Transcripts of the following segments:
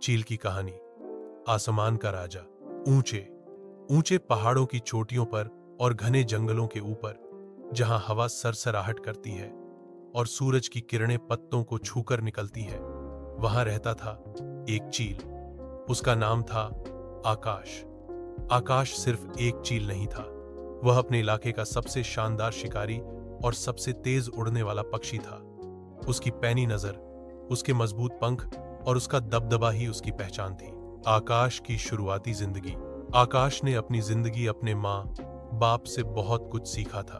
चील की कहानी। आसमान का राजा। ऊंचे ऊंचे पहाड़ों की चोटियों पर और घने जंगलों के ऊपर, जहां हवा सरसराहट करती है और सूरज की किरणें पत्तों को छूकर निकलती है, वहां रहता था एक चील। उसका नाम था आकाश। आकाश सिर्फ एक चील नहीं था, वह अपने इलाके का सबसे शानदार शिकारी और सबसे तेज उड़ने वाला पक्षी था। उसकी पैनी नजर, उसके मजबूत पंख और उसका दबदबा ही उसकी पहचान थी। आकाश की शुरुआती जिंदगी। आकाश ने अपनी जिंदगी अपने माँ बाप से बहुत कुछ सीखा था।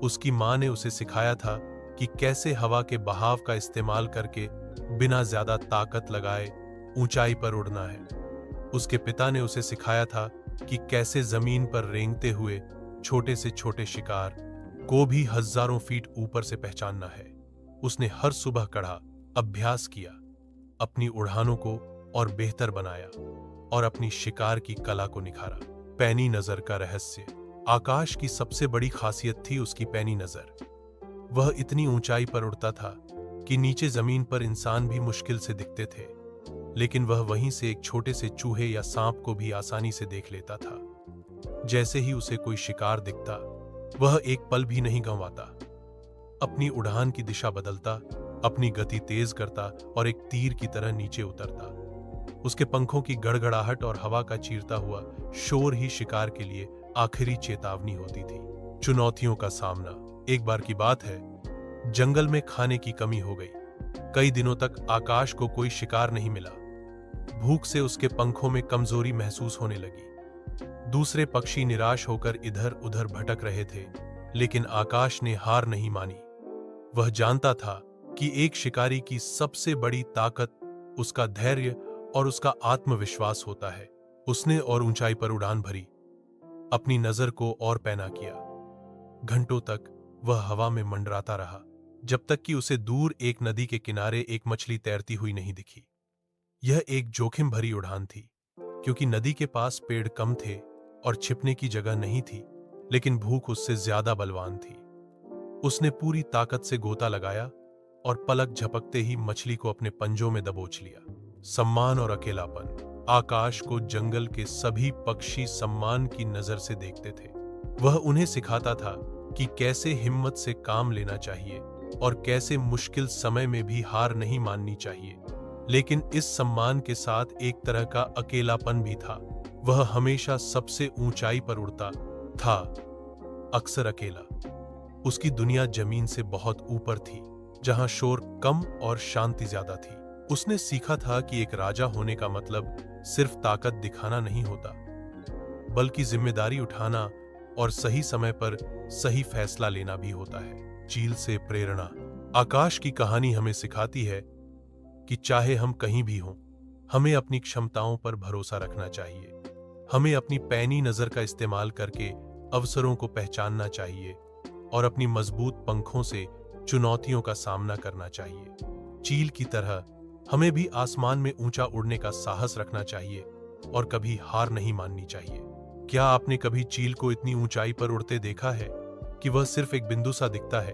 उसकी माँ ने उसे सिखाया था कि कैसे हवा के बहाव का इस्तेमाल करके बिना ज्यादा ताकत लगाए ऊंचाई पर उड़ना है। उसके पिता ने उसे सिखाया था कि कैसे जमीन पर रेंगते हुए छोटे से छोटे शिकार को भी हजारों फीट ऊपर से पहचानना है। उसने हर सुबह कड़ा अभ्यास किया, अपनी उड़ानों को और बेहतर बनाया और अपनी शिकार की कला को निखारा। पैनी नजर का रहस्य। आकाश की सबसे बड़ी खासियत थी उसकी पैनी नजर। वह इतनी ऊंचाई पर उड़ता था कि नीचे जमीन पर इंसान भी मुश्किल से दिखते थे, लेकिन वह वहीं से एक छोटे से चूहे या सांप को भी आसानी से देख लेता था। जैसे ही उसे कोई शिकार दिखता, वह एक पल भी नहीं गंवाता। अपनी उड़ान की दिशा बदलता, अपनी गति तेज करता और एक तीर की तरह नीचे उतरता। उसके पंखों की गड़गड़ाहट और हवा का चीरता हुआ शोर ही शिकार के लिए आखिरी चेतावनी होती थी। चुनौतियों का सामना। एक बार की बात है, जंगल में खाने की कमी हो गई। कई दिनों तक आकाश को कोई शिकार नहीं मिला। भूख से उसके पंखों में कमजोरी महसूस होने लगी। दूसरे पक्षी निराश होकर इधर उधर भटक रहे थे, लेकिन आकाश ने हार नहीं मानी। वह जानता था कि एक शिकारी की सबसे बड़ी ताकत उसका धैर्य और उसका आत्मविश्वास होता है। उसने और ऊंचाई पर उड़ान भरी, अपनी नजर को और पैना किया। घंटों तक वह हवा में मंडराता रहा, जब तक कि उसे दूर एक नदी के किनारे एक मछली तैरती हुई नहीं दिखी। यह एक जोखिम भरी उड़ान थी, क्योंकि नदी के पास पेड़ कम थे और छिपने की जगह नहीं थी, लेकिन भूख उससे ज्यादा बलवान थी। उसने पूरी ताकत से गोता लगाया और पलक झपकते ही मछली को अपने पंजों में दबोच लिया। सम्मान और अकेलापन। आकाश को जंगल के सभी पक्षी सम्मान की नजर से देखते थे। वह उन्हें सिखाता था कि कैसे हिम्मत से काम लेना चाहिए और कैसे मुश्किल समय में भी हार नहीं माननी चाहिए। लेकिन इस सम्मान के साथ एक तरह का अकेलापन भी था। वह हमेशा सबसे ऊंचाई पर उड़ता था, अक्सर अकेला। उसकी दुनिया जमीन से बहुत ऊपर थी, जहां शोर कम और शांति ज्यादा थी। उसने सीखा था कि एक राजा होने का मतलब सिर्फ ताकत दिखाना नहीं होता, बल्कि जिम्मेदारी उठाना और सही समय पर सही फैसला लेना भी होता है। चील से प्रेरणा। आकाश की कहानी हमें सिखाती है कि चाहे हम कहीं भी हों, हमें अपनी क्षमताओं पर भरोसा रखना चाहिए। हमें अपनी पैनी नजर का इस्तेमाल करके अवसरों को पहचानना चाहिए और अपनी मजबूत पंखों से चुनौतियों का सामना करना चाहिए। चील की तरह हमें भी आसमान में ऊंचा उड़ने का साहस रखना चाहिए और कभी हार नहीं माननी चाहिए। क्या आपने कभी चील को इतनी ऊंचाई पर उड़ते देखा है कि वह सिर्फ एक बिंदु सा दिखता है,